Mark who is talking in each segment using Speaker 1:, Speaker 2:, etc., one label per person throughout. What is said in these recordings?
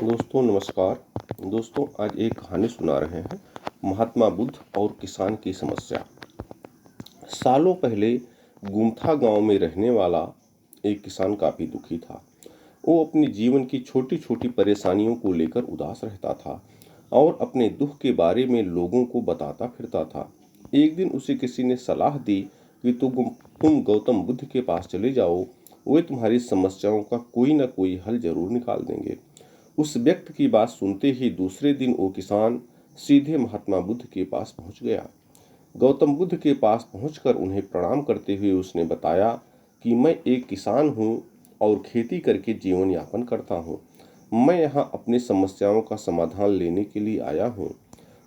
Speaker 1: दोस्तों नमस्कार। दोस्तों आज एक कहानी सुना रहे हैं महात्मा बुद्ध और किसान की समस्या। सालों पहले गुमथा गांव में रहने वाला एक किसान काफी दुखी था। वो अपने जीवन की छोटी छोटी परेशानियों को लेकर उदास रहता था और अपने दुख के बारे में लोगों को बताता फिरता था। एक दिन उसे किसी ने सलाह दी कि तुम गौतम बुद्ध के पास चले जाओ, वे तुम्हारी समस्याओं का कोई ना कोई हल जरूर निकाल देंगे। उस व्यक्ति की बात सुनते ही दूसरे दिन वो किसान सीधे महात्मा बुद्ध के पास पहुंच गया। गौतम बुद्ध के पास पहुंचकर उन्हें प्रणाम करते हुए उसने बताया कि मैं एक किसान हूं और खेती करके जीवन यापन करता हूं। मैं यहां अपनी समस्याओं का समाधान लेने के लिए आया हूं।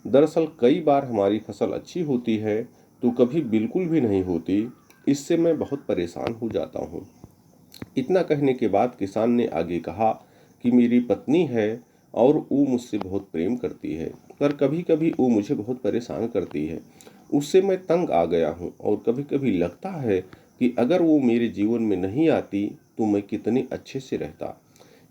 Speaker 1: दरअसल कई बार हमारी फसल अच्छी होती है तो कभी बिल्कुल भी नहीं होती। इससे मैं बहुत परेशान हो जाता हूं। इतना कहने के बाद किसान ने आगे कहा कि मेरी पत्नी है और वो मुझसे बहुत प्रेम करती है, पर कभी कभी वो मुझे बहुत परेशान करती है। उससे मैं तंग आ गया हूँ और कभी कभी लगता है कि अगर वो मेरे जीवन में नहीं आती तो मैं कितने अच्छे से रहता।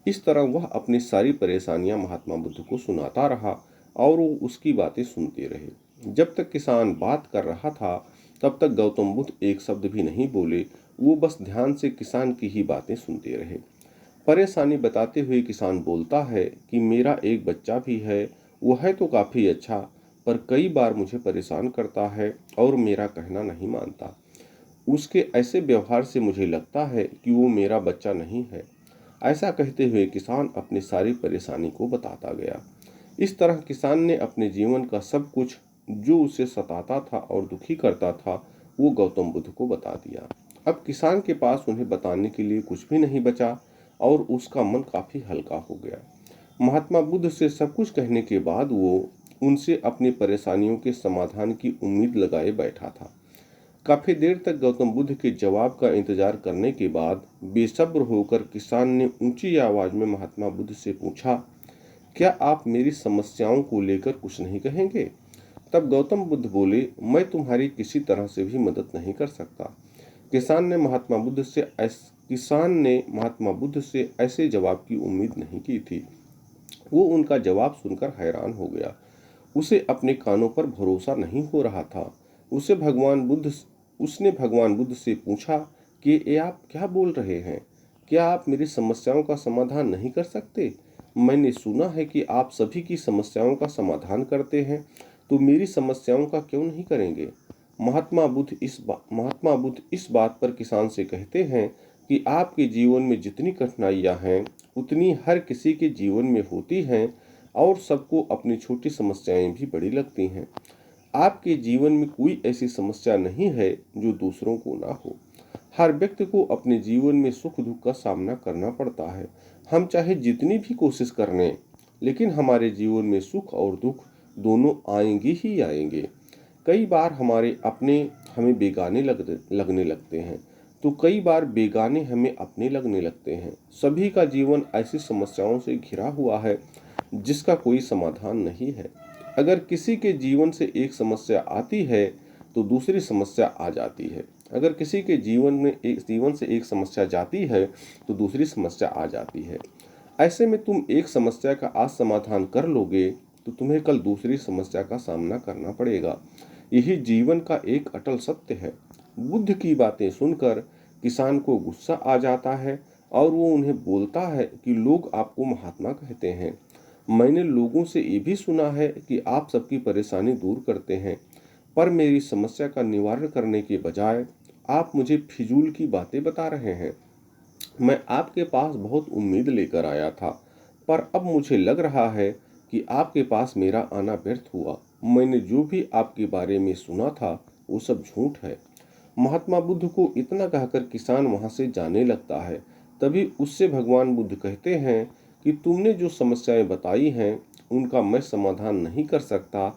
Speaker 1: इस तरह वह अपनी सारी परेशानियां महात्मा बुद्ध को सुनाता रहा और वो उसकी बातें सुनते रहे। जब तक किसान बात कर रहा था तब तक गौतम बुद्ध एक शब्द भी नहीं बोले। वो बस ध्यान से किसान की ही बातें सुनते रहे। परेशानी बताते हुए किसान बोलता है कि मेरा एक बच्चा भी है, वो है तो काफी अच्छा, पर कई बार मुझे परेशान करता है और मेरा कहना नहीं मानता। उसके ऐसे व्यवहार से मुझे लगता है कि वो मेरा बच्चा नहीं है। ऐसा कहते हुए किसान अपनी सारी परेशानी को बताता गया। इस तरह किसान ने अपने जीवन का सब कुछ जो उसे सताता था और दुखी करता था वो गौतम बुद्ध को बता दिया। अब किसान के पास उन्हें बताने के लिए कुछ भी नहीं बचा और उसका मन काफी हल्का हो गया। महात्मा बुद्ध से सब कुछ कहने के बाद वो उनसे अपनी परेशानियों के समाधान की उम्मीद लगाए बैठा था। काफी देर तक गौतम बुद्ध के जवाब का इंतजार करने के बाद बेसब्र होकर किसान ने ऊंची आवाज में महात्मा बुद्ध से पूछा, क्या आप मेरी समस्याओं को लेकर कुछ नहीं कहेंगे? तब गौतम बुद्ध बोले, मैं तुम्हारी किसी तरह से भी मदद नहीं कर सकता। किसान ने महात्मा बुद्ध से ऐसे जवाब की उम्मीद नहीं की थी। वो उनका जवाब सुनकर हैरान हो गया। उसे अपने कानों पर भरोसा नहीं हो रहा था। उसे भगवान बुद्ध उसने भगवान बुद्ध से पूछा कि ये आप क्या बोल रहे हैं? क्या आप मेरी समस्याओं का समाधान नहीं कर सकते? मैंने सुना है कि आप सभी की समस्याओं का समाधान करते हैं, तो मेरी समस्याओं का क्यों नहीं करेंगे? महात्मा बुद्ध इस बात पर किसान से कहते हैं कि आपके जीवन में जितनी कठिनाइयां हैं उतनी हर किसी के जीवन में होती हैं और सबको अपनी छोटी समस्याएं भी बड़ी लगती हैं। आपके जीवन में कोई ऐसी समस्या नहीं है जो दूसरों को ना हो। हर व्यक्ति को अपने जीवन में सुख दुख का सामना करना पड़ता है। हम चाहे जितनी भी कोशिश कर लें, लेकिन हमारे जीवन में सुख और दुख दोनों आएंगे ही आएंगे। कई बार हमारे अपने हमें बेगाने लगने लगते हैं, तो कई बार बेगाने हमें अपने लगने लगते हैं। सभी का जीवन ऐसी समस्याओं से घिरा हुआ है जिसका कोई समाधान नहीं है। अगर किसी के जीवन से एक समस्या आती है तो दूसरी समस्या आ जाती है। अगर किसी के जीवन से एक समस्या जाती है तो दूसरी समस्या आ जाती है। ऐसे में तुम एक समस्या का आज समाधान कर लोगे तो तुम्हें कल दूसरी समस्या का सामना करना पड़ेगा। यही जीवन का एक अटल सत्य है। बुद्ध की बातें सुनकर किसान को गुस्सा आ जाता है और वो उन्हें बोलता है कि लोग आपको महात्मा कहते हैं। मैंने लोगों से ये भी सुना है कि आप सबकी परेशानी दूर करते हैं, पर मेरी समस्या का निवारण करने के बजाय आप मुझे फिजूल की बातें बता रहे हैं। मैं आपके पास बहुत उम्मीद लेकर आया था, पर अब मुझे लग रहा है कि आपके पास मेरा आना व्यर्थ हुआ। मैंने जो भी आपके बारे में सुना था वो सब झूठ है। महात्मा बुद्ध को इतना कहकर किसान वहां से जाने लगता है। तभी उससे भगवान बुद्ध कहते हैं कि तुमने जो समस्याएं बताई हैं उनका मैं समाधान नहीं कर सकता,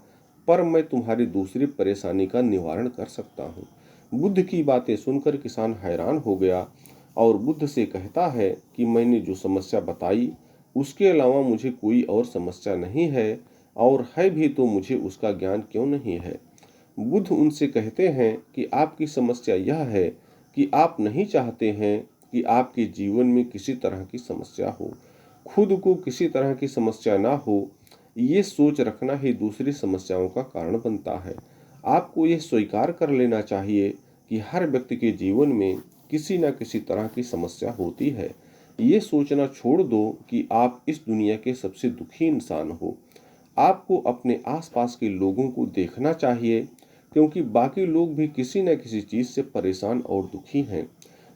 Speaker 1: पर मैं तुम्हारी दूसरी परेशानी का निवारण कर सकता हूँ। बुद्ध की बातें सुनकर किसान हैरान हो गया और बुद्ध से कहता है कि मैंने जो समस्या बताई उसके अलावा मुझे कोई और समस्या नहीं है, और है भी तो मुझे उसका ज्ञान क्यों नहीं है? बुद्ध उनसे कहते हैं कि आपकी समस्या यह है कि आप नहीं चाहते हैं कि आपके जीवन में किसी तरह की समस्या हो। खुद को किसी तरह की समस्या ना हो, ये सोच रखना ही दूसरी समस्याओं का कारण बनता है। आपको यह स्वीकार कर लेना चाहिए कि हर व्यक्ति के जीवन में किसी न किसी तरह की समस्या होती है। ये सोचना छोड़ दो कि आप इस दुनिया के सबसे दुखी इंसान हो। आपको अपने आसपास के लोगों को देखना चाहिए, क्योंकि बाकी लोग भी किसी न किसी चीज से परेशान और दुखी हैं।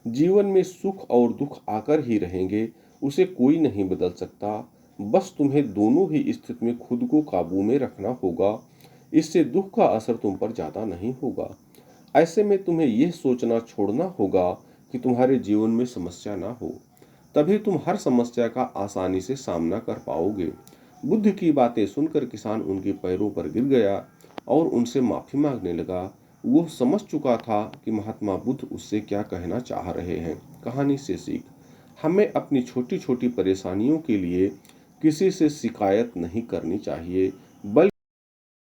Speaker 1: जीवन में सुख और दुख आकर ही रहेंगे, उसे कोई नहीं बदल सकता। बस तुम्हें दोनों ही स्थिति में खुद को काबू में रखना होगा। इससे दुख का असर तुम पर ज्यादा नहीं होगा। ऐसे में तुम्हें यह सोचना छोड़ना होगा कि तुम्हारे जीवन में समस्या ना हो, तभी तुम हर समस्या का आसानी से सामना कर पाओगे। बुद्ध की बातें सुनकर किसान उनके पैरों पर गिर गया और उनसे माफी मांगने लगा। वो समझ चुका था कि महात्मा बुद्ध उससे क्या कहना चाह रहे हैं। कहानी से सीख, हमें अपनी छोटी छोटी परेशानियों के लिए किसी से शिकायत नहीं करनी चाहिए, बल्कि